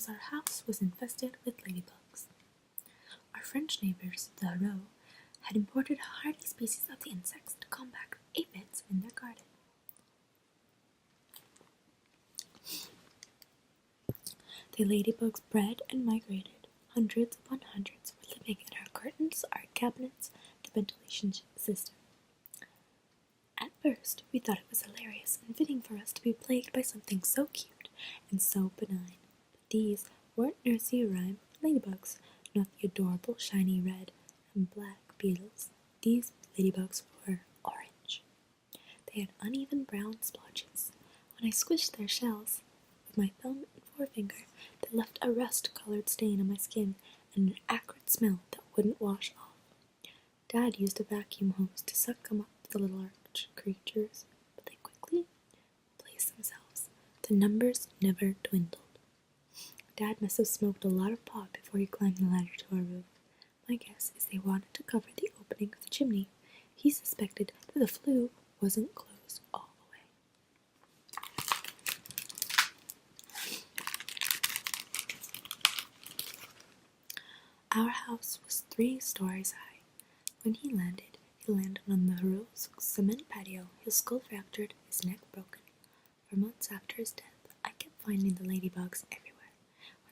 because our house was infested with ladybugs. Our French neighbors, the Haro, had imported hardy species of the insects to combat aphids in their garden. The ladybugs bred and migrated. Hundreds upon hundreds were living in our curtains, our cabinets, the ventilation system. At first, we thought it was hilarious and fitting for us to be plagued by something so cute and so benign. But these weren't nursery rhyme ladybugs, not the adorable shiny red and black beetles. These ladybugs were orange. They had uneven brown splotches. When I squished their shells with my thumb and forefinger, they left a rust-colored stain on my skin and an acrid smell that wouldn't wash off. Dad used a vacuum hose to suck them up, the little orange creatures, but they quickly replaced themselves. The numbers never dwindled. Dad must have smoked a lot of pot before he climbed the ladder to our roof. My guess is they wanted to cover the opening of the chimney. He suspected that the flue wasn't closed all the way. Our house was 3 stories high. When he landed on the Haro's cement patio, his skull fractured, his neck broken. For months after his death, I kept finding the ladybugs everywhere.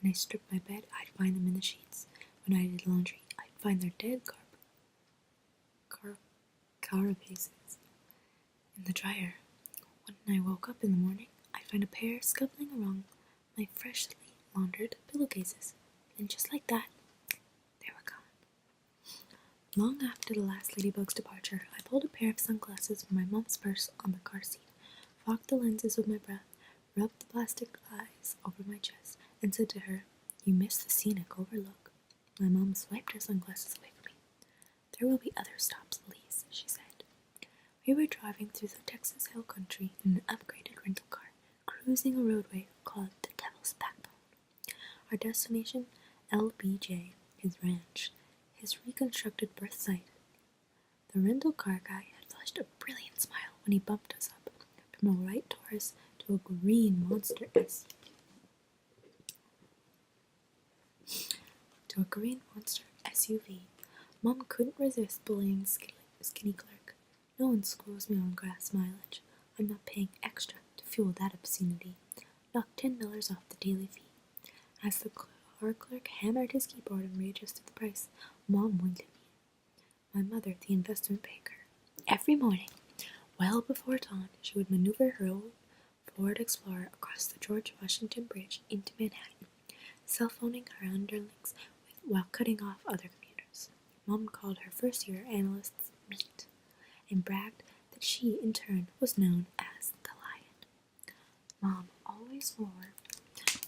When I stripped my bed, I'd find them in the sheets. When I did laundry, I'd find their dead carapaces in the dryer. When I woke up in the morning, I'd find a pair scuffling around my freshly laundered pillowcases. And just like that, they were gone. Long after the last ladybug's departure, I pulled a pair of sunglasses from my mom's purse on the car seat, fogged the lenses with my breath, rubbed the plastic eyes over my chest, and said to her, "You missed the scenic overlook." My mom swiped her sunglasses away from me. "There will be other stops, Elise," she said. We were driving through the Texas Hill Country in an upgraded rental car, cruising a roadway called the Devil's Backbone. Our destination, LBJ, his ranch, his reconstructed birth site. The rental car guy had flashed a brilliant smile when he bumped us up from a white Taurus to a green monster SUV. Mom couldn't resist bullying the skinny clerk. "No one screws me on grass mileage. I'm not paying extra to fuel that obscenity. Knock $10 off the daily fee." As the car clerk hammered his keyboard and readjusted the price, Mom winked at me. My mother, the investment banker. Every morning, well before dawn, she would maneuver her old Ford Explorer across the George Washington Bridge into Manhattan, cell-phoning her underlings while cutting off other commuters. Mom called her first-year analysts meat, and bragged that she, in turn, was known as the Lion. Mom always wore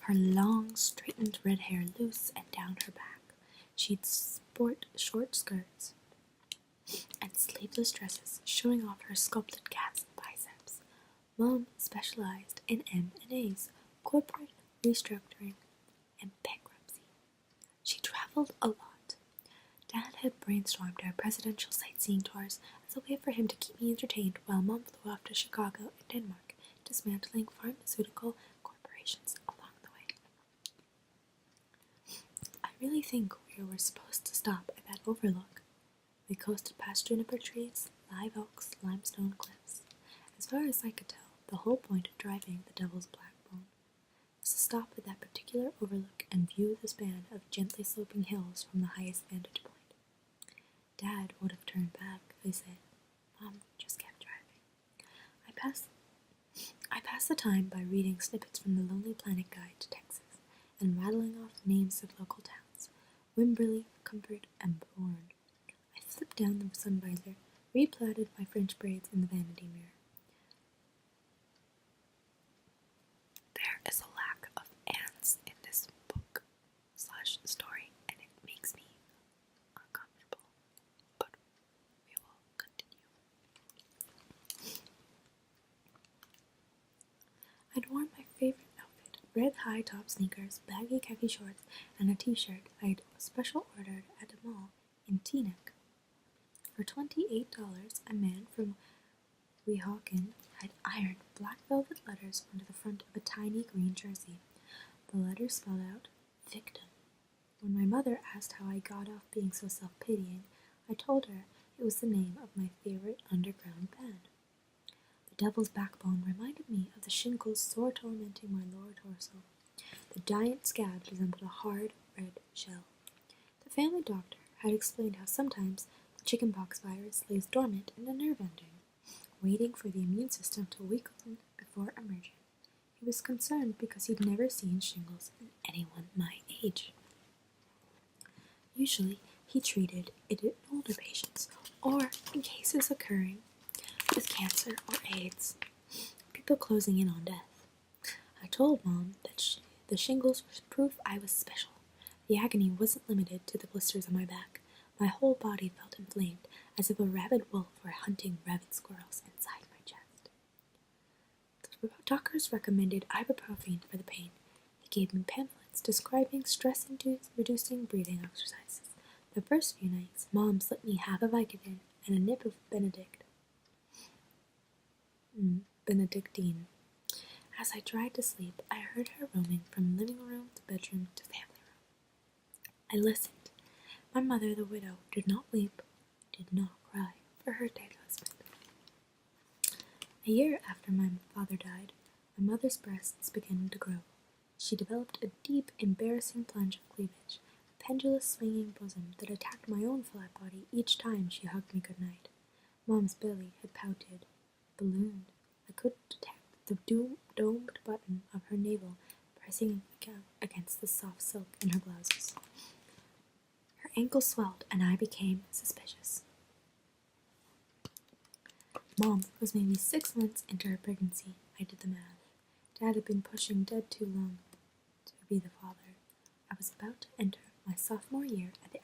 her long, straightened red hair loose and down her back. She'd sport short skirts and sleeveless dresses, showing off her sculpted calves and biceps. Mom specialized in M&As, corporate restructuring, and bankruptcy. She traveled a lot. Dad had brainstormed our presidential sightseeing tours as a way for him to keep me entertained while Mom flew off to Chicago and Denmark, dismantling pharmaceutical corporations along the way. I really think we were supposed to stop at that overlook. We coasted past juniper trees, live oaks, limestone cliffs. As far as I could tell, the whole point of driving the Devil's Backbone was to stop at that particular overlook and view the span of gently sloping hills from the highest vantage point. Dad would have turned back, I said. Mom just kept driving. I passed the time by reading snippets from the Lonely Planet Guide to Texas and rattling off names of local towns, Wimberley, Comfort, and Bourne. I flipped down the sun visor, replaited my French braids in the vanity mirror. There is a lack of ants in this book/story, and it makes me uncomfortable, but we will continue. I'd worn my favorite outfit, red high-top sneakers, baggy khaki shorts, and a t-shirt I'd special ordered at a mall in Teaneck. For $28, a man from Weehawken had ironed black velvet letters onto the front of a tiny green jersey. The letters spelled out, Victim. When my mother asked how I got off being so self-pitying, I told her it was the name of my favorite underground band. The Devil's Backbone reminded me of the shingles sore tormenting my lower torso. The giant scab resembled a hard, red shell. The family doctor had explained how sometimes the chickenpox virus lays dormant in a nerve ending, waiting for the immune system to weaken before emerging. He was concerned because he'd never seen shingles in anyone my age. Usually, he treated it in older patients, or in cases occurring with cancer or AIDS, people closing in on death. I told Mom that the shingles was proof I was special. The agony wasn't limited to the blisters on my back. My whole body felt inflamed, as if a rabid wolf were hunting rabbit squirrels inside my chest. The doctors recommended ibuprofen for the pain. He gave me pamphlets describing stress-reducing breathing exercises. The first few nights, Mom slipped me half a Vicodin and a nip of Benedictine. As I tried to sleep, I heard her roaming from living room to bedroom to family room. I listened. My mother, the widow, did not weep, did not cry for her dead husband. A year after my father died, my mother's breasts began to grow. She developed a deep, embarrassing plunge of cleavage, a pendulous swinging bosom that attacked my own flat body each time she hugged me goodnight. Mom's belly had pouted, ballooned. I could detect the domed button of her navel pressing against the soft silk in her blouses. Her ankles swelled, and I became suspicious. Mom was maybe 6 months into her pregnancy. I did the math. Dad had been pushing dead too long to be the father. I was about to enter my sophomore year at the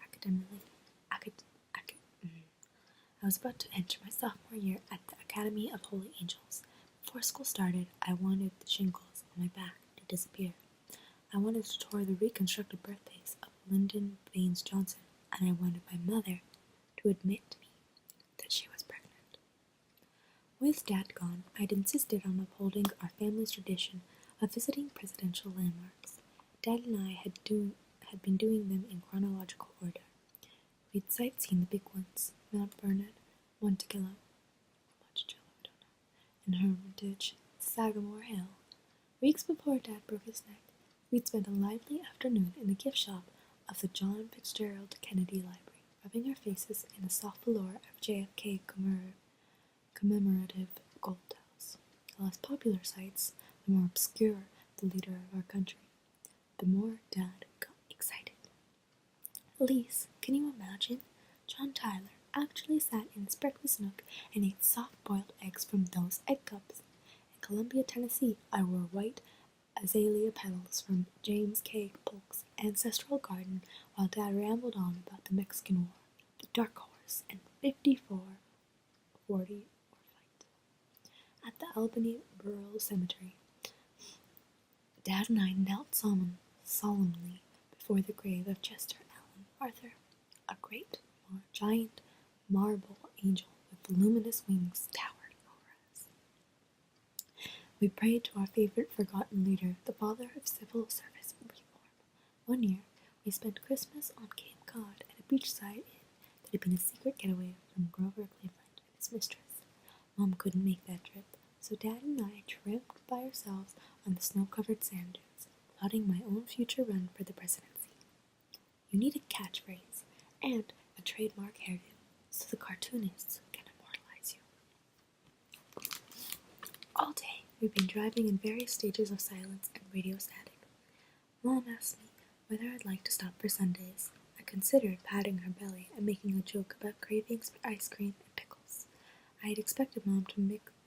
Academy of Holy Angels. Before school started, I wanted the shingles on my back to disappear. I wanted to tour the reconstructed birthplace of Lyndon Baines Johnson, and I wanted my mother to admit to me that she was pregnant. With Dad gone, I'd insisted on upholding our family's tradition of visiting presidential landmarks. Dad and I had been doing them in chronological order. We'd sightseen the big ones: Mount Vernon, Monticello, and Hermitage, Sagamore Hill. Weeks before Dad broke his neck, we'd spent a lively afternoon in the gift shop of the John Fitzgerald Kennedy Library, rubbing our faces in the soft velour of JFK commemorative gold tiles. The less popular sites, the more obscure the leader of our country, the more Dad got excited. Elise, can you imagine? John Tyler actually sat in his breakfast nook and ate soft-boiled eggs from those egg cups. In Columbia, Tennessee, I wore white azalea petals from James K. Polk's ancestral garden while Dad rambled on about the Mexican War, the Dark Horse, and 5440 fight. At the Albany Rural Cemetery, Dad and I knelt solemnly before the grave of Chester Allen Arthur, a great, giant marble angel with luminous wings towered over us. We prayed to our favorite forgotten leader, the father of civil service reform. One year, we spent Christmas on Cape Cod at a beachside inn that had been a secret getaway from Grover Cleveland and his mistress. Mom couldn't make that trip, so Dad and I tramped by ourselves on the snow-covered sand dunes, plotting my own future run for the presidency. You need a catchphrase and a trademark hairdo, so the cartoonists can immortalize you. All day, we've been driving in various stages of silence and radio static. Mom asked me whether I'd like to stop for Sundays. I considered patting her belly and making a joke about cravings for ice cream and pickles. I had expected Mom to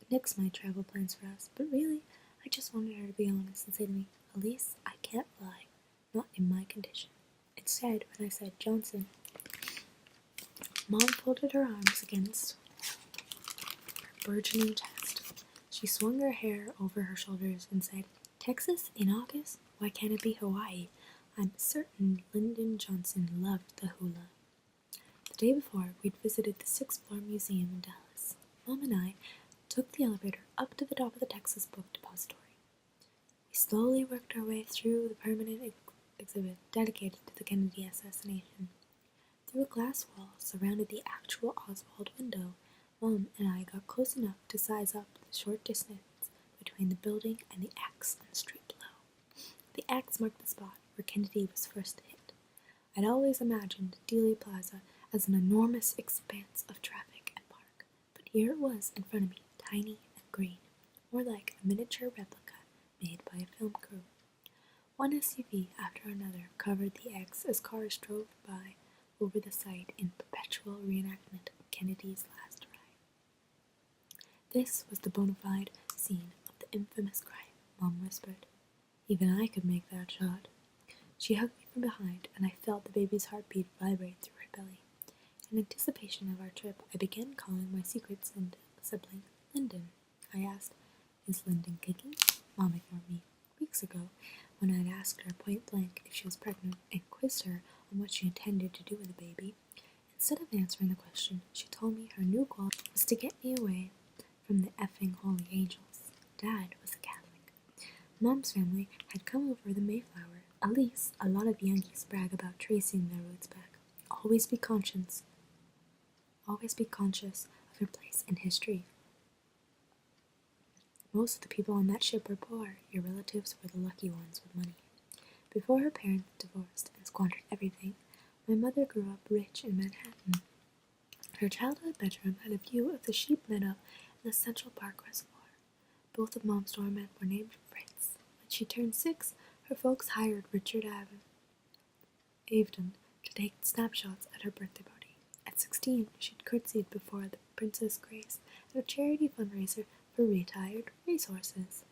nix my travel plans for us, but really, I just wanted her to be honest and say to me, Elise, I can't fly, not in my condition. Instead, when I said Johnson, Mom folded her arms against her burgeoning chest. She swung her hair over her shoulders and said, Texas in August? Why can't it be Hawaii? I'm certain Lyndon Johnson loved the hula. The day before, we'd visited the 6th floor museum in Dallas. Mom and I took the elevator up to the top of the Texas Book Depository. We slowly worked our way through the permanent exhibit dedicated to the Kennedy assassination. Through a glass wall surrounded the actual Oswald window, Mom and I got close enough to size up the short distance between the building and the X on the street below. The X marked the spot where Kennedy was first hit. I'd always imagined Dealey Plaza as an enormous expanse of traffic and park, but here it was in front of me, tiny and green, more like a miniature replica made by a film crew. One SUV after another covered the X as cars drove by over the site in perpetual reenactment of Kennedy's last ride. This was the bona fide scene of the infamous crime, Mom whispered. Even I could make that shot. She hugged me from behind, and I felt the baby's heartbeat vibrate through her belly. In anticipation of our trip, I began calling my secret sibling Lyndon. I asked, "Is Lyndon kicking?" Mom ignored me. Weeks ago, when I'd asked her point blank if she was pregnant and quizzed her on what she intended to do with the baby, instead of answering the question, she told me her new goal was to get me away from the effing Holy Angels. Dad was a Catholic. Mom's family had come over the Mayflower. At least, a lot of Yankees brag about tracing their roots back. Always be conscious of your place in history. Most of the people on that ship were poor. Your relatives were the lucky ones with money. Before her parents divorced and squandered everything, my mother grew up rich in Manhattan. Her childhood bedroom had a view of the Sheep Meadow and the Central Park Reservoir. Both of Mom's doormen were named Fritz. When she turned 6, her folks hired Richard Avedon to take snapshots at her birthday party. At 16, she'd curtsied before the Princess Grace at a charity fundraiser for retired racehorses.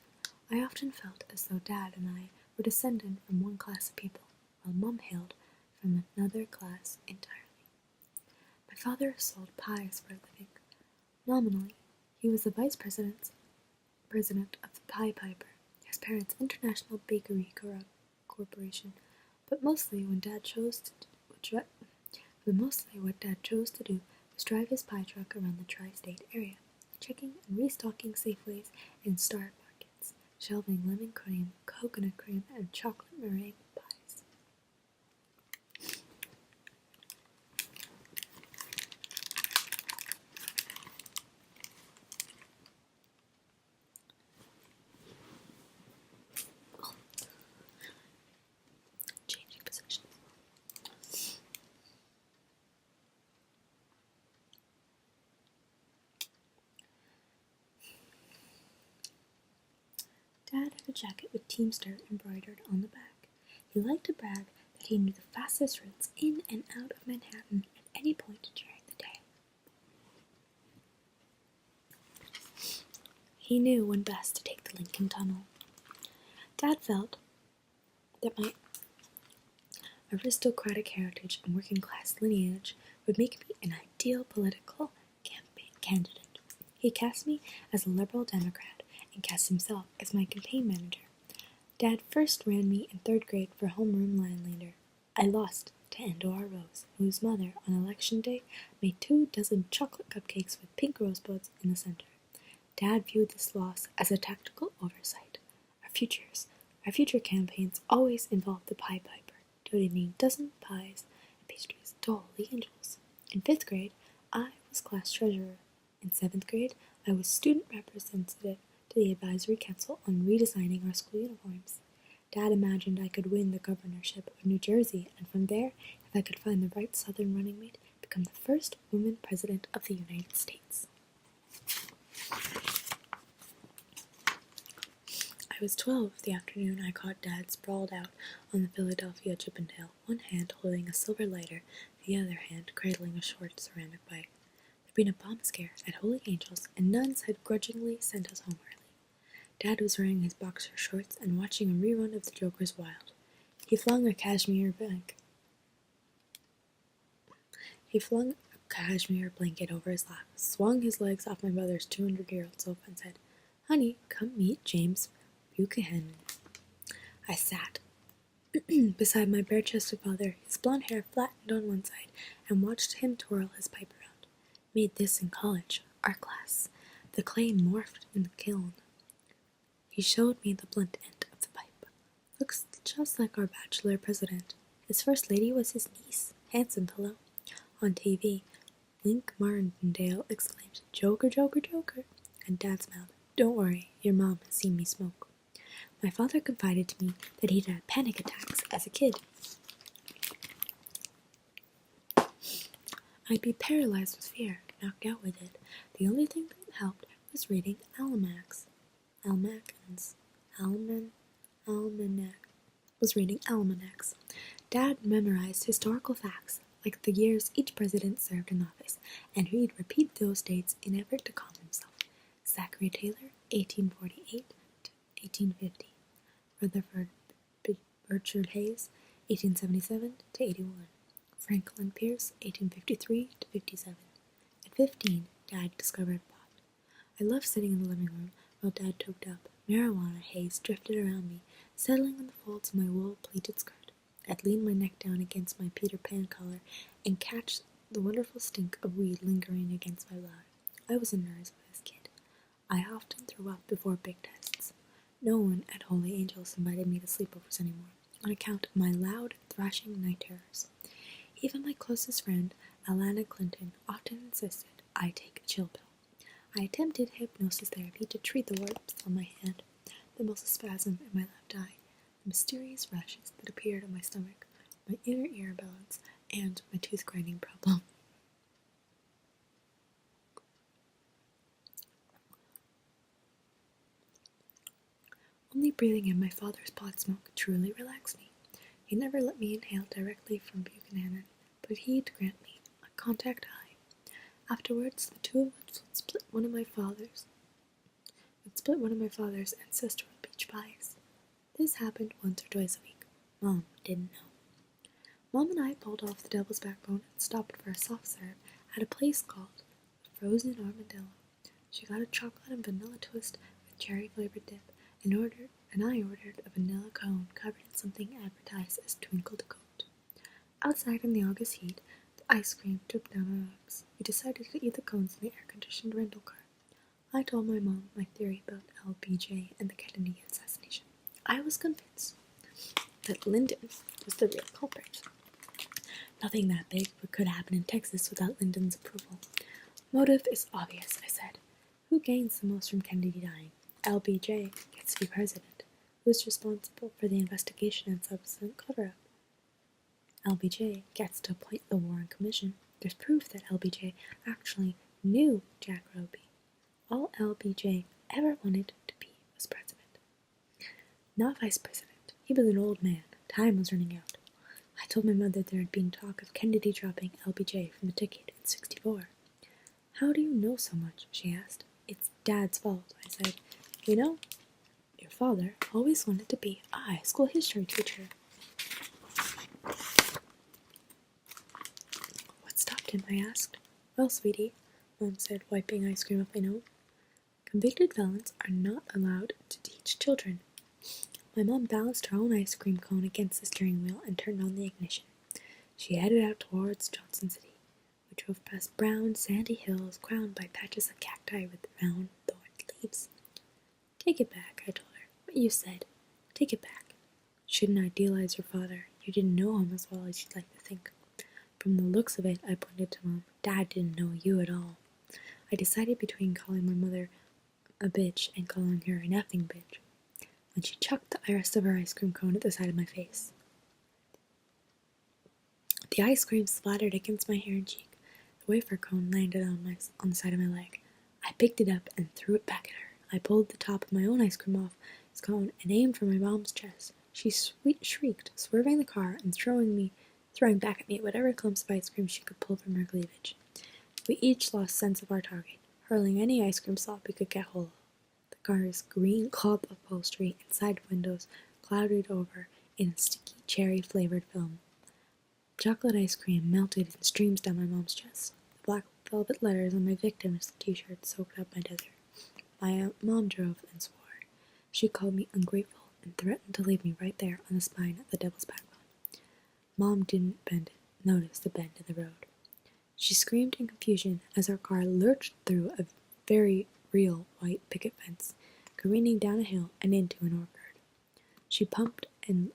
I often felt as though Dad and I were descended from one class of people, while Mom hailed from another class entirely. My father sold pies for a living. Nominally, he was the president of the Pie Piper, his parents' International Bakery Corporation, but mostly what Dad chose to do was drive his pie truck around the tri-state area, checking and restocking Safeways and Star Markets, shelving lemon cream, coconut cream, and chocolate meringue pies. Changing positions. Dad had a jacket with Teamster embroidered on the back. He liked to brag that he knew the fastest routes in and out of Manhattan at any point during the day. He knew when best to take the Lincoln Tunnel. Dad felt that my aristocratic heritage and working-class lineage would make me an ideal political campaign candidate. He cast me as a liberal Democrat and cast himself as my campaign manager. Dad first ran me in 3rd grade for homeroom line leader. I lost to Andor Rose, whose mother, on election day, made 24 chocolate cupcakes with pink rosebuds in the center. Dad viewed this loss as a tactical oversight. Our future campaigns always involved the Pie Piper, donating dozen pies and pastries to Holy Angels. In 5th grade, I was class treasurer. In 7th grade, I was student representative to the advisory council on redesigning our school uniforms. Dad imagined I could win the governorship of New Jersey, and from there, if I could find the right Southern running mate, become the first woman president of the United States. I was 12 the afternoon I caught Dad sprawled out on the Philadelphia Chippendale, one hand holding a silver lighter, the other hand cradling a short ceramic bike. There'd been a bomb scare at Holy Angels, and nuns had grudgingly sent us home early. Dad was wearing his boxer shorts and watching a rerun of The Joker's Wild. He flung a cashmere blanket over his lap, swung his legs off my mother's 200-year-old sofa, and said, "Honey, come meet James Buchanan." I sat beside my bare-chested father, his blonde hair flattened on one side, and watched him twirl his pipe around. Made this in college, art class. The clay morphed in the kiln. He showed me the blunt end of the pipe. just like our bachelor president. His first lady was his niece, handsome fellow. On TV, Link Martindale exclaimed, "Joker, Joker, Joker," and Dad smiled. "Don't worry, your mom has seen me smoke." My father confided to me that he'd had panic attacks as a kid. I'd be paralyzed with fear, knocked out with it. The only thing that helped was reading almanacs. Dad memorized historical facts, like the years each president served in office, and he'd repeat those dates in effort to calm himself. Zachary Taylor, 1848 to 1850. Rutherford Burchard Hayes, 1877 to 81. Franklin Pierce, 1853 to 57. At 15, Dad discovered pot. I loved sitting in the living room while Dad toked up. Marijuana haze drifted around me, settling on the folds of my wool-pleated skirt. I'd lean my neck down against my Peter Pan collar and catch the wonderful stink of weed lingering against my blood. I was a nervous kid. I often threw up before big tests. No one at Holy Angels invited me to sleepovers anymore, on account of my loud, thrashing night terrors. Even my closest friend, Alana Clinton, often insisted I take a chill pill. I attempted hypnosis therapy to treat the warts on my hand, the muscle spasm in my left eye, the mysterious rashes that appeared on my stomach, my inner ear balance, and my tooth grinding problem. Only breathing in my father's pot smoke truly relaxed me. He never let me inhale directly from Buchanan, but he'd grant me a contact high. Afterwards, the two of us would split one of my father's and sister on beach pies. This happened once or twice a week. Mom didn't know. Mom and I pulled off the Devil's Backbone and stopped for a soft serve at a place called Frozen Armadillo. She got a chocolate and vanilla twist with cherry-flavored dip, and I ordered a vanilla cone covered in something advertised as Twinkle to Coat. Outside in the August heat, the ice cream dripped down our legs. We decided to eat the cones in the air-conditioned rental car. I told my mom my theory about LBJ and the Kennedy assassination. I was convinced that Lyndon was the real culprit. Nothing that big could happen in Texas without Lyndon's approval. Motive is obvious, I said. Who gains the most from Kennedy dying? LBJ gets to be president. Who's responsible for the investigation and subsequent cover-up? LBJ gets to appoint the Warren Commission. There's proof that LBJ actually knew Jack Ruby. All LBJ ever wanted to be was president. Not vice president. He was an old man. Time was running out. I told my mother there had been talk of Kennedy dropping LBJ from the ticket in '64. How do you know so much? She asked. It's Dad's fault, I said. You know, your father always wanted to be a high school history teacher. What stopped him? I asked. Well, sweetie, Mom said, wiping ice cream off my nose. Convicted felons are not allowed to teach children. My mom balanced her own ice cream cone against the steering wheel and turned on the ignition. She headed out towards Johnson City. We drove past brown, sandy hills crowned by patches of cacti with round, thorned leaves. Take it back, I told her. What you said. Take it back. Shouldn't idealize your father. You didn't know him as well as you'd like to think. From the looks of it, I pointed to Mom. Dad didn't know you at all. I decided between calling my mother a bitch and calling her an effing bitch, when she chucked the rest of her ice cream cone at the side of my face. The ice cream splattered against my hair and cheek. The wafer cone landed on the side of my leg. I picked it up and threw it back at her. I pulled the top of my own ice cream off its cone and aimed for my mom's chest. She shrieked, swerving the car and throwing back at me whatever clumps of ice cream she could pull from her cleavage. We each lost sense of our target, hurling any ice cream slop we could get hold of. The car's green cloth upholstery and side windows clouded over in a sticky cherry-flavored film. Chocolate ice cream melted in streams down my mom's chest. The black velvet letters on my victim's t-shirt soaked up my desert. My mom drove and swore. She called me ungrateful and threatened to leave me right there on the spine of the Devil's Backbone. Mom didn't notice the bend in the road. She screamed in confusion as our car lurched through a very real white picket fence, careening down a hill and into an orchard. She pumped and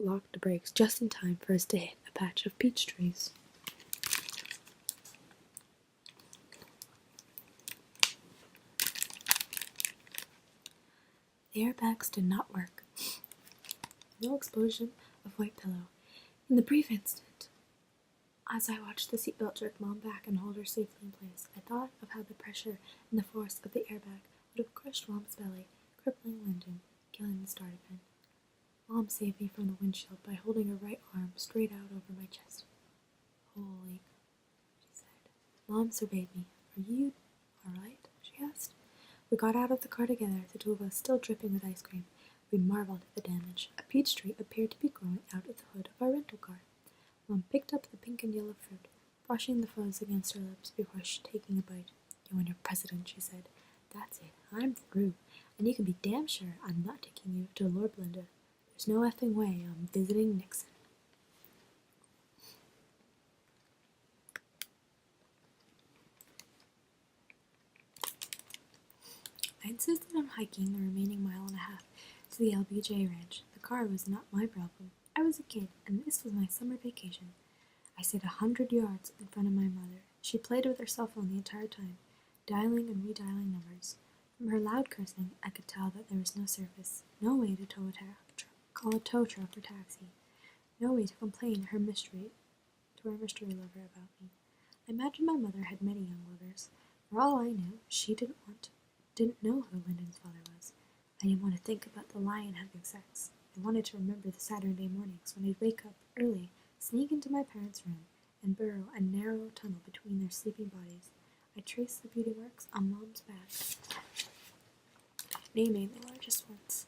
locked the brakes just in time for us to hit a patch of peach trees. The airbags did not work. No explosion of white pillow. In the brief instant, as I watched the seatbelt jerk Mom back and hold her safely in place, I thought of how the pressure and the force of the airbag would have crushed Mom's belly, crippling Lyndon, killing the starter pin. Mom saved me from the windshield by holding her right arm straight out over my chest. "Holy," she said. Mom surveyed me. "Are you all right?" she asked. We got out of the car together, the two of us still dripping with ice cream. We marveled at the damage. A peach tree appeared to be growing out of the hood of our rental car. Mom picked up the pink and yellow fruit, brushing the fuzz against her lips before taking a bite. "You and your president," she said. "That's it. I'm through. And you can be damn sure I'm not taking you to Lord Linda. There's no effing way I'm visiting Nixon." I insisted on hiking the remaining mile and a half to the LBJ Ranch. The car was not my problem. I was a kid, and this was my summer vacation. I stayed 100 yards in front of my mother. She played with her cell phone the entire time, dialing and redialing numbers. From her loud cursing, I could tell that there was no service, no way to call a tow truck or taxi, no way to complain to her mystery lover about me. I imagined my mother had many young lovers. For all I knew, she didn't know who Lyndon's father was. I didn't want to think about the lion having sex. I wanted to remember the Saturday mornings when I'd wake up early, sneak into my parents' room, and burrow a narrow tunnel between their sleeping bodies. I traced the beauty marks on Mom's back, naming the largest ones.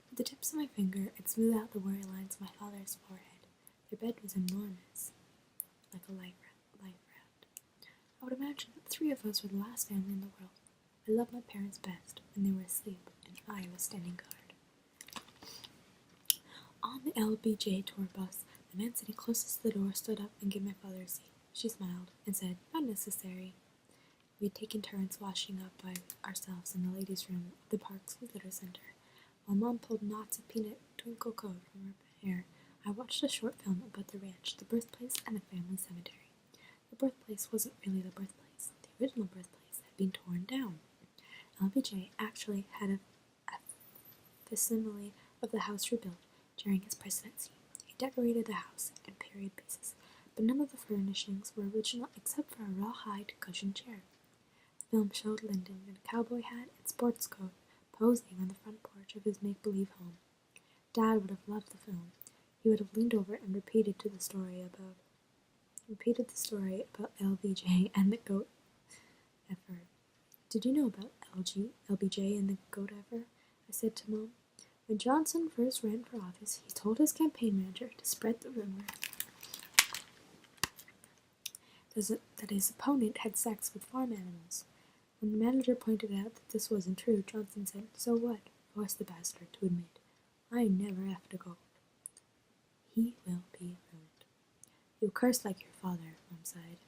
With the tips of my finger, I'd smooth out the worry lines on my father's forehead. Their bed was enormous, like a life raft. I would imagine that the three of us were the last family in the world. I loved my parents best when they were asleep, and I was standing guard. On the LBJ tour bus, the man sitting closest to the door stood up and gave my father a seat. She smiled and said, "Not necessary." We had taken turns washing up by ourselves in the ladies' room of the park's visitor center. While Mom pulled knots of peanut twinkle coat from her hair, I watched a short film about the ranch, the birthplace, and the family cemetery. The birthplace wasn't really the birthplace. The original birthplace had been torn down. LBJ actually had a facsimile of the house rebuilt during his presidency. He decorated the house in period pieces, but none of the furnishings were original except for a rawhide cushioned chair. The film showed Lyndon in a cowboy hat and sports coat, posing on the front porch of his make-believe home. Dad would have loved the film. He would have leaned over and repeated the story about LBJ and the goat effer. "Did you know about LBJ and the goat effer?" I said to Mom. "When Johnson first ran for office, he told his campaign manager to spread the rumor that his opponent had sex with farm animals. When the manager pointed out that this wasn't true, Johnson said, 'So what?' forced the bastard to admit, 'I never have to go.' He will be ruined." "You curse like your father," Mom sighed.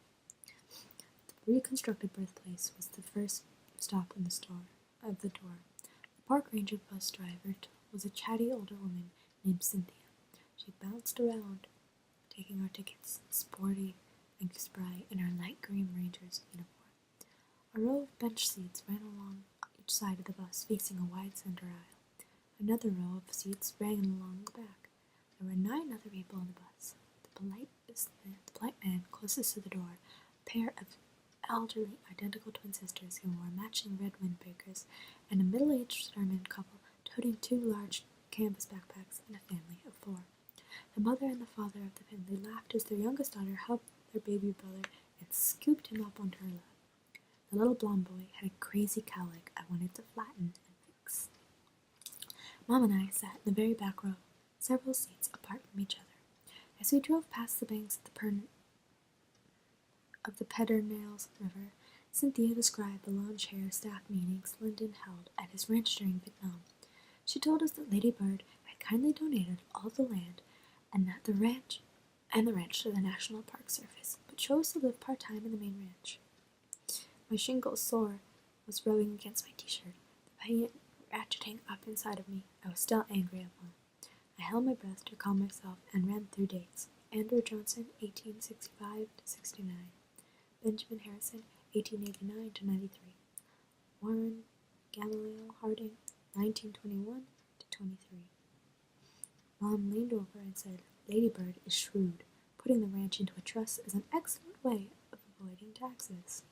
The reconstructed birthplace was the first stop in the tour. The park ranger bus driver was a chatty older woman named Cynthia. She bounced around, taking our tickets, sporty and spry in her light green ranger's uniform. A row of bench seats ran along each side of the bus, facing a wide center aisle. Another row of seats ran along the back. There were 9 other people in the bus. The polite man closest to the door, a pair of elderly, identical twin sisters who wore matching red windbreakers, and a middle-aged German couple toting 2 large canvas backpacks and a family of 4. The mother and the father of the family laughed as their youngest daughter helped their baby brother and scooped him up onto her lap. The little blonde boy had a crazy cowlick I wanted to flatten and fix. Mom and I sat in the very back row, several seats apart from each other. As we drove past the banks of the Pedernales River, Cynthia described the lawn-chair staff meetings Lyndon held at his ranch during Vietnam. She told us that Lady Bird had kindly donated all the land and the ranch to the National Park Service, but chose to live part-time in the main ranch. My shingle sore was rubbing against my t-shirt, the pain ratcheting up inside of me. I was still angry at Mom. I held my breath to calm myself and ran through dates. Andrew Johnson, 1865 to 69. Benjamin Harrison, 1889 to 93. Warren Gamaliel Harding, 1921 to 23. Mom leaned over and said, Lady Bird is shrewd. Putting the ranch into a trust is an excellent way of avoiding taxes.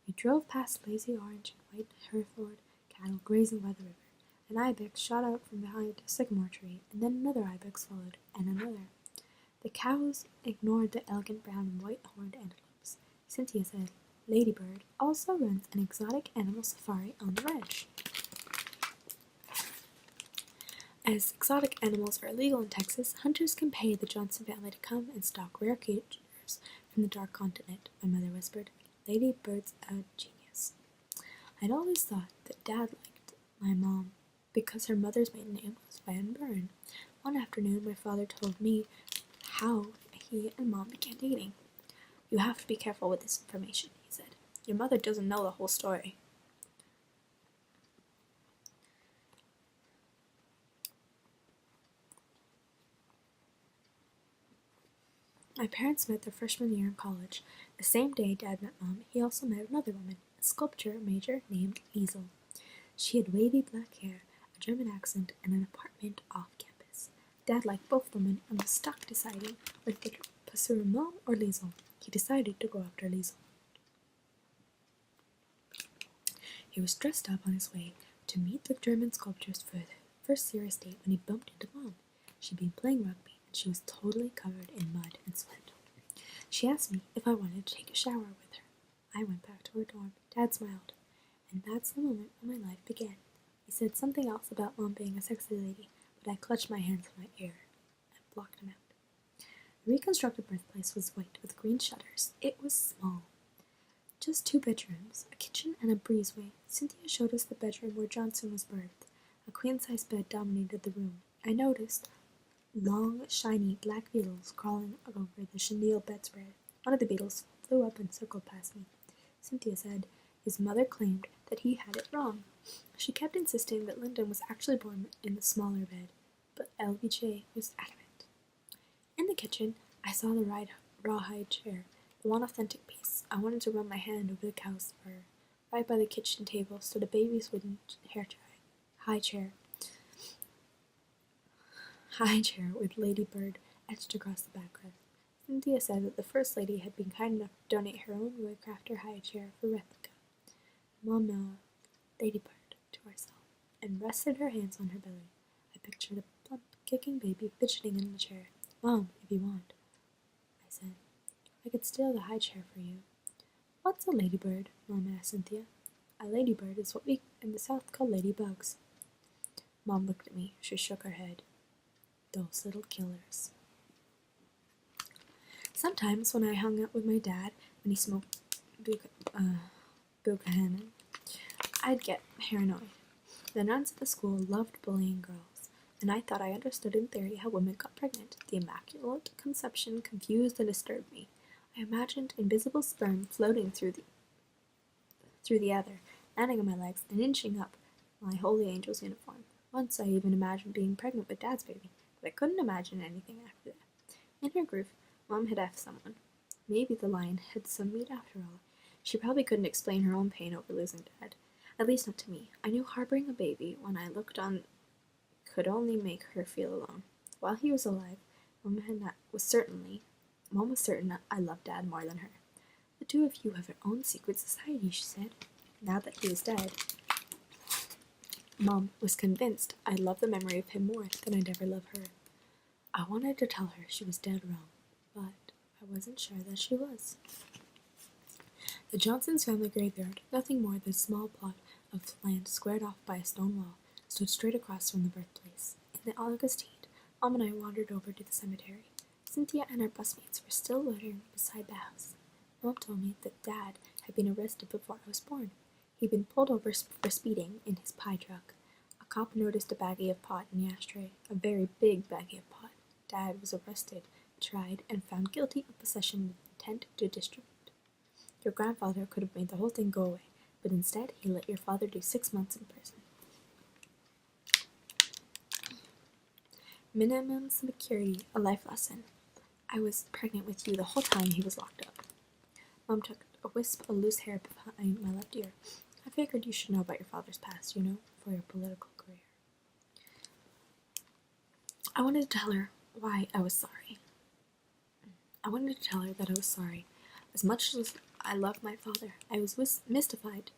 We drove past lazy orange and white Hereford cattle grazing by the river. An ibex shot out from behind a sycamore tree, and then another ibex followed, and another. The cows ignored the elegant brown and white-horned antelopes. Cynthia said, Lady Bird also runs an exotic animal safari on the ranch. As exotic animals are illegal in Texas, hunters can pay the Johnson family to come and stalk rare creatures from the Dark Continent, my mother whispered. Lady Bird's a genius. I'd always thought that Dad liked my mom because her mother's maiden name was Van Buren. One afternoon, my father told me how he and Mom began dating. You have to be careful with this information, he said. Your mother doesn't know the whole story. My parents met their freshman year in college. The same day Dad met Mom, he also met another woman, a sculpture major named Liesel. She had wavy black hair, a German accent, and an apartment off campus. Dad liked both women and was stuck deciding whether to pursue Mom or Liesel. He decided to go after Liesel. He was dressed up on his way to meet the German sculptor's first serious date when he bumped into Mom. She'd been playing rugby, and she was totally covered in mud and sweat. She asked me if I wanted to take a shower with her. I went back to her dorm. Dad smiled, and that's the moment when my life began. He said something else about Mom being a sexy lady, but I clutched my hands in my ear and blocked him out. The reconstructed birthplace was white with green shutters. It was small. Just 2 bedrooms, a kitchen and a breezeway. Cynthia showed us the bedroom where Johnson was birthed. A queen-size bed dominated the room. I noticed long, shiny black beetles crawling over the chenille bedspread. One of the beetles flew up and circled past me. Cynthia said his mother claimed that he had it wrong. She kept insisting that Lyndon was actually born in the smaller bed, but LBJ was adamant. In the kitchen, I saw the rawhide chair, the one authentic piece. I wanted to run my hand over the cow's fur. Right by the kitchen table stood a baby's wooden high chair with Lady Bird etched across the background. Cynthia said that the First Lady had been kind enough to donate her own Roycrafter high chair for replica. Mom now Lady Bird to herself and rested her hands on her belly. I pictured a plump, kicking baby fidgeting in the chair. Mom, if you want, I said. I could steal the high chair for you. What's a ladybird? Mom asked Cynthia. A ladybird is what we in the South call ladybugs. Mom looked at me. She shook her head. Those little killers. Sometimes when I hung out with my dad when he smoked Buchanan, I'd get paranoid. The nuns at the school loved bullying girls, and I thought I understood in theory how women got pregnant. The Immaculate Conception confused and disturbed me. I imagined invisible sperm floating through the ether, landing on my legs and inching up my holy angel's uniform. Once I even imagined being pregnant with Dad's baby, but I couldn't imagine anything after that. In her grief, Mom had effed someone. Maybe the lion had some meat after all. She probably couldn't explain her own pain over losing Dad. At least not to me. I knew harboring a baby when I looked on could only make her feel alone. While he was alive, Mom was certain I loved Dad more than her. The two of you have your own secret society, she said. Now that he is dead, Mom was convinced I loved the memory of him more than I'd ever love her. I wanted to tell her she was dead wrong, but I wasn't sure that she was. The Johnsons' family graveyard, nothing more than a small plot of land squared off by a stone wall, stood straight across from the birthplace. In the August heat, Mom and I wandered over to the cemetery. Cynthia and our busmates were still loitering beside the house. Mom told me that Dad had been arrested before I was born. He'd been pulled over for speeding in his pie truck. A cop noticed a baggie of pot in the ashtray, a very big baggie of pot. Dad was arrested, tried, and found guilty of possession with intent to distribute. Your grandfather could have made the whole thing go away, but instead he let your father do 6 months in prison. Minimum security, a life lesson. I was pregnant with you the whole time he was locked up. Mom took a wisp of loose hair behind my left ear. I figured you should know about your father's past, for your political career. I wanted to tell her why I was sorry. I wanted to tell her that I was sorry. As much as I loved my father, I was mystified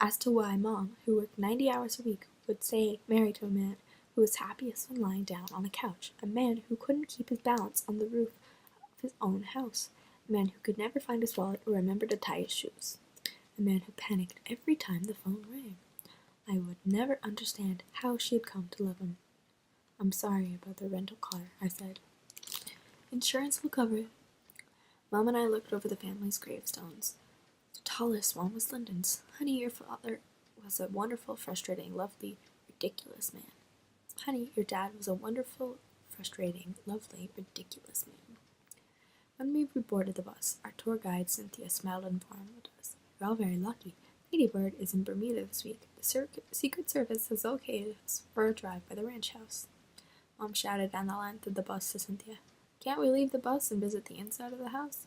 as to why Mom, who worked 90 hours a week, would say married to a man who was happiest when lying down on the couch, a man who couldn't keep his balance on the roof of his own house, a man who could never find his wallet or remember to tie his shoes, a man who panicked every time the phone rang. I would never understand how she had come to love him. I'm sorry about the rental car, I said. Insurance will cover it. Mom and I looked over the family's gravestones. The tallest one was Lyndon's. Honey, your father was a wonderful, frustrating, lovely, ridiculous man. Honey, your dad was a wonderful, frustrating, lovely, ridiculous man. When we boarded the bus, our tour guide Cynthia smiled and informed us. You're all very lucky. Lady Bird is in Bermuda this week. The Secret Service has okayed us for a drive by the ranch house. Mom shouted down the length of the bus to Cynthia. Can't we leave the bus and visit the inside of the house?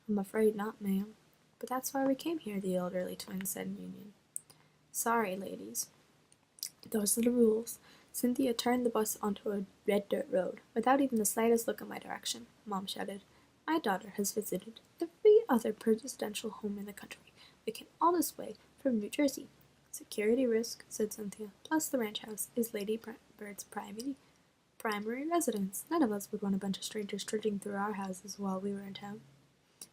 I'm afraid not, ma'am. But that's why we came here, the elderly twins said in union. Sorry, ladies. Those are the rules. Cynthia turned the bus onto a red dirt road. Without even the slightest look in my direction, Mom shouted, My daughter has visited every other presidential home in the country. We came all this way from New Jersey. Security risk, said Cynthia. Plus the ranch house is Lady Bird's primary residence. None of us would want a bunch of strangers trudging through our houses while we were in town.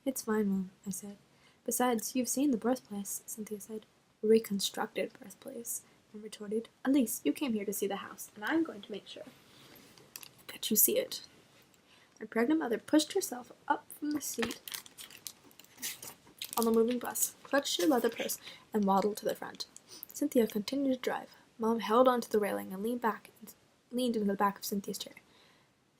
It's fine, Mom, I said. Besides, you've seen the birthplace, Cynthia said. Reconstructed birthplace, Mom retorted. At least you came here to see the house, and I'm going to make sure that you see it. My pregnant mother pushed herself up from the seat on the moving bus, clutched her leather purse, and waddled to the front. Cynthia continued to drive. Mom held onto the railing and leaned into the back of Cynthia's chair.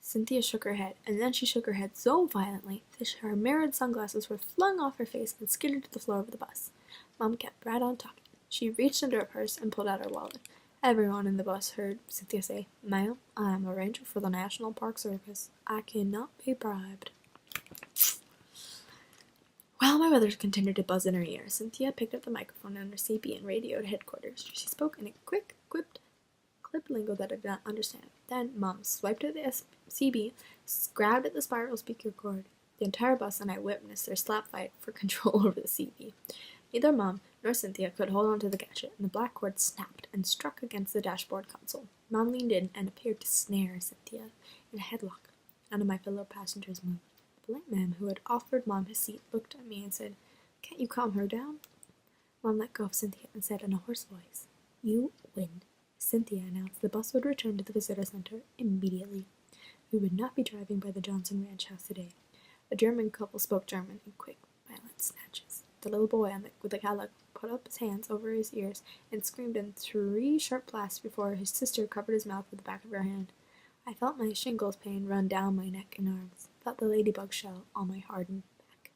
Cynthia shook her head, and then she shook her head so violently that her mirrored sunglasses were flung off her face and skidded to the floor of the bus. Mom kept right on talking. She reached into her purse and pulled out her wallet. Everyone in the bus heard Cynthia say, Ma'am, I am a ranger for the National Park Service. I cannot be bribed. While my mother continued to buzz in her ear, Cynthia picked up the microphone on her CB and radioed headquarters. She spoke in a quick, clipped lingo that I did not understand. Then Mom swiped at the CB, grabbed at the spiral speaker cord. The entire bus and I witnessed their slap fight for control over the CB. Neither Mom nor Cynthia could hold on to the gadget, and the black cord snapped and struck against the dashboard console. Mom leaned in and appeared to snare Cynthia in a headlock. None of my fellow passengers moved. The polite man who had offered Mom his seat looked at me and said, Can't you calm her down? Mom let go of Cynthia and said in a hoarse voice, You win. Cynthia announced the bus would return to the visitor center immediately. We would not be driving by the Johnson Ranch house today. A German couple spoke German in quick, violent snatches. The little boy with the Cadillac put up his hands over his ears and screamed in 3 sharp blasts before his sister covered his mouth with the back of her hand. I felt my shingles pain run down my neck and arms, felt the ladybug shell on my hardened back.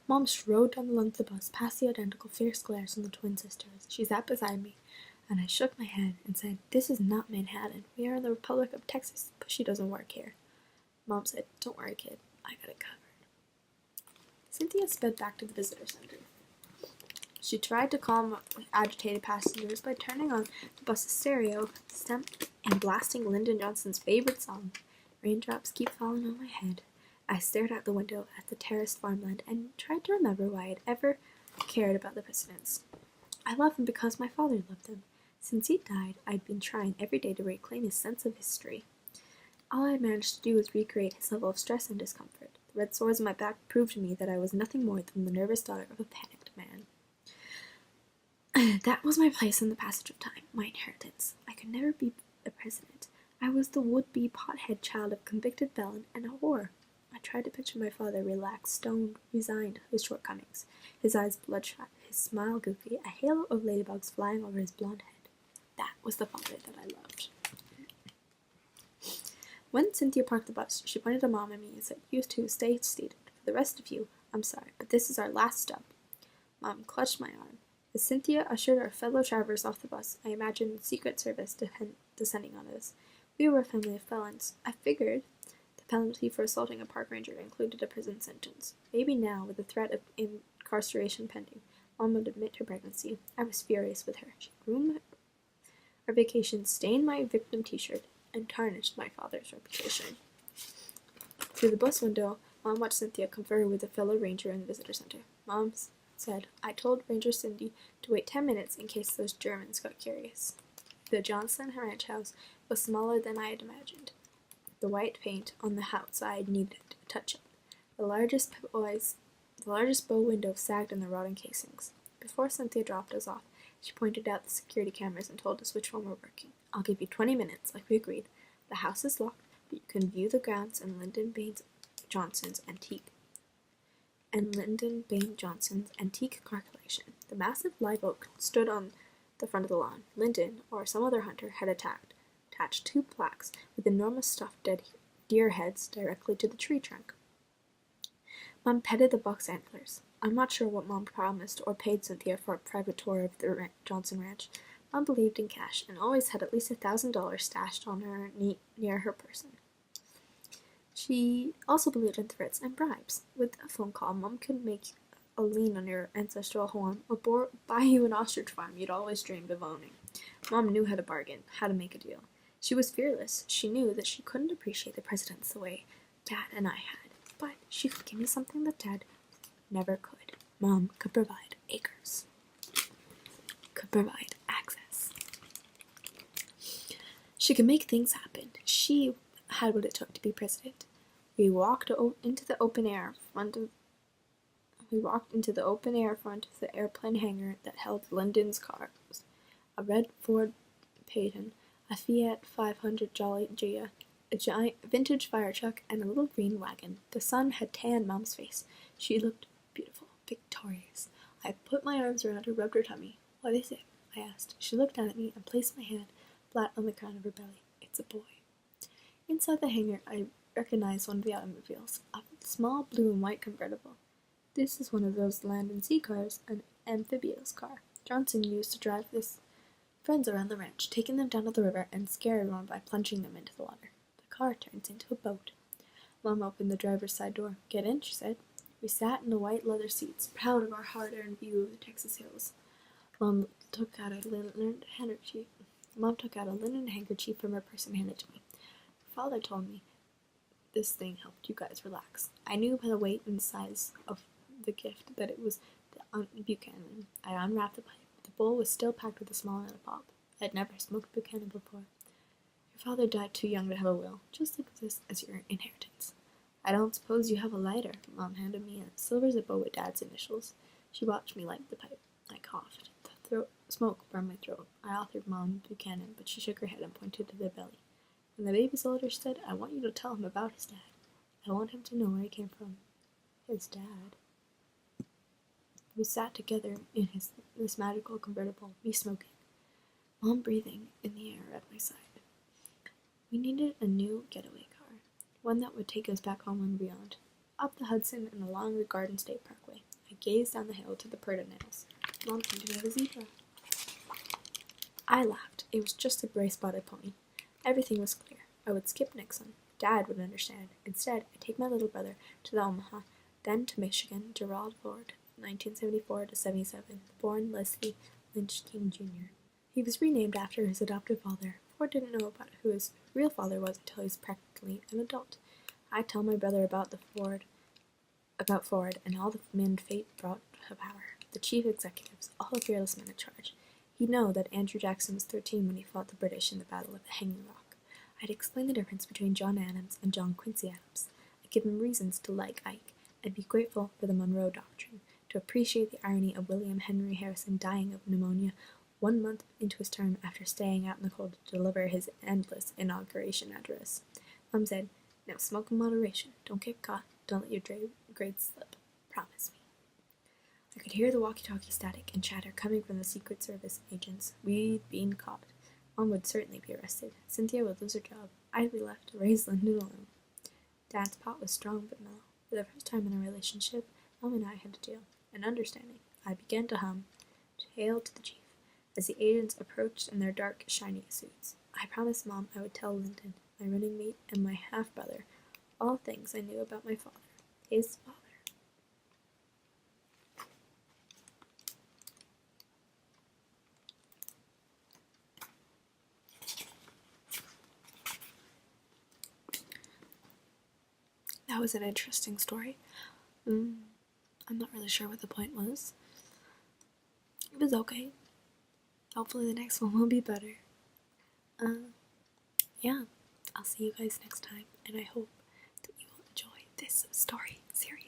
Mom strode down the length of the bus, past the identical fierce glares from the twin sisters. She sat beside me, and I shook my head and said, This is not Manhattan. We are in the Republic of Texas. Pushy doesn't work here. Mom said, Don't worry, kid. I got it covered. Cynthia sped back to the visitor center. She tried to calm agitated passengers by turning on the bus's stereo and blasting Lyndon Johnson's favorite song, Raindrops Keep Falling on My Head. I stared out the window at the terraced farmland and tried to remember why I had ever cared about the presidents. I love him because my father loved him. Since he died, I'd been trying every day to reclaim his sense of history. All I had managed to do was recreate his level of stress and discomfort. The red sores on my back proved to me that I was nothing more than the nervous daughter of a panicked man. That was my place in the passage of time, my inheritance. I could never be a president. I was the would-be pothead child of convicted felon and a whore. I tried to picture my father relaxed, stoned, resigned to his shortcomings, his eyes bloodshot, his smile goofy, a halo of ladybugs flying over his blonde head. That was the father that I loved. When Cynthia parked the bus, she pointed to Mom and me and said, You two stay seated. For the rest of you, I'm sorry, but this is our last stop. Mom clutched my arm. As Cynthia ushered our fellow travelers off the bus, I imagined the Secret Service descending on us. We were a family of felons. I figured the penalty for assaulting a park ranger included a prison sentence. Maybe now, with the threat of incarceration pending, Mom would admit her pregnancy. I was furious with her. She ruined our vacation, stained my victim t-shirt, and tarnished my father's reputation. Through the bus window, Mom watched Cynthia confer with a fellow ranger in the visitor center. Mom said, "I told Ranger Cindy to wait 10 minutes in case those Germans got curious." The Johnson ranch house was smaller than I had imagined. The white paint on the outside needed a touch-up. The largest bow window sagged in the rotting casings. Before Cynthia dropped us off, she pointed out the security cameras and told us which one were working. "I'll give you 20 minutes, like we agreed. The house is locked, but you can view the grounds and Lyndon Bain Johnson's antique car collection." The massive live oak stood on the front of the lawn. Lyndon, or some other hunter, had attached 2 plaques with enormous stuffed dead deer heads directly to the tree trunk. Mom petted the buck's antlers. I'm not sure what Mom promised or paid Cynthia for a private tour of the Johnson Ranch. Mom believed in cash and always had at least $1,000 stashed on her near her person. She also believed in threats and bribes. With a phone call, Mom could make a lien on your ancestral home or buy you an ostrich farm you'd always dreamed of owning. Mom knew how to bargain, how to make a deal. She was fearless. She knew that she couldn't appreciate the presidents the way Dad and I had, but she could give me something that Dad never could. Mom could provide acres. Could provide access. She could make things happen. She had what it took to be president. We walked into the open air front of the airplane hangar that held Lyndon's cars. A red Ford Phaeton, a Fiat 500 Jolly Gia, a giant vintage fire truck, and a little green wagon. The sun had tanned Mom's face. She looked beautiful, victorious. I put my arms around her, rubbed her tummy. "What is it?" I asked. She looked down at me and placed my hand flat on the crown of her belly. "It's a boy." Inside the hangar, I recognized one of the automobiles, a small blue and white convertible. This is one of those land and sea cars, an amphibious car. Johnson used to drive his friends around the ranch, taking them down to the river and scare everyone by plunging them into the water. The car turns into a boat. Mom opened the driver's side door. "Get in," she said. We sat in the white leather seats, proud of our hard-earned view of the Texas hills. Mom took out a linen handkerchief from her purse and handed it to me. Father told me this thing helped you guys relax. I knew by the weight and size of the gift that it was the Buchanan. I unwrapped the pipe. The bowl was still packed with a small amount of pop. I had never smoked Buchanan before. "Your father died too young to have a will. Just look at this as your inheritance." "I don't suppose you have a lighter." Mom handed me a silver Zippo with Dad's initials. She watched me light the pipe. I coughed. The smoke burned my throat. I offered Mom Buchanan, but she shook her head and pointed to the belly. When the baby soldier said, "I want you to tell him about his dad. I want him to know where he came from." His dad. We sat together in this magical convertible, me smoking, Mom breathing in the air at my side. We needed a new getaway car, one that would take us back home and beyond. Up the Hudson and along the Garden State Parkway, I gazed down the hill to the Purdonales. Mom pointed out a zebra. I laughed. It was just a gray-spotted pony. Everything was clear. I would skip Nixon. Dad would understand. Instead, I'd take my little brother to the Omaha, then to Michigan, Gerald Ford, 1974 to 77, born Leslie Lynch King Jr. He was renamed after his adoptive father. Ford didn't know about who his real father was until he was practically an adult. I'd tell my brother about Ford and all the men fate brought to power, the chief executives, all the fearless men in charge. He'd know that Andrew Jackson was 13 when he fought the British in the Battle of the Hanging Rock. I'd explain the difference between John Adams and John Quincy Adams. I'd give him reasons to like Ike and be grateful for the Monroe Doctrine, to appreciate the irony of William Henry Harrison dying of pneumonia 1 month into his term after staying out in the cold to deliver his endless inauguration address. Mom said, "Now smoke in moderation. Don't get caught. Don't let your grades slip. Promise me." I could hear the walkie-talkie static and chatter coming from the Secret Service agents. We'd been caught. Mom would certainly be arrested. Cynthia would lose her job. I'd be left to raise Lyndon alone. Dad's pot was strong but mellow. For the first time in our relationship, Mom and I had a deal, an understanding. I began to hum, "Hail to the Chief," as the agents approached in their dark, shiny suits. I promised Mom I would tell Lyndon, my running mate, and my half-brother all things I knew about my father, his father. That was an interesting story. I'm not really sure what the point was. It was okay. Hopefully the next one will be better. Yeah, I'll see you guys next time, and I hope that you will enjoy this story series.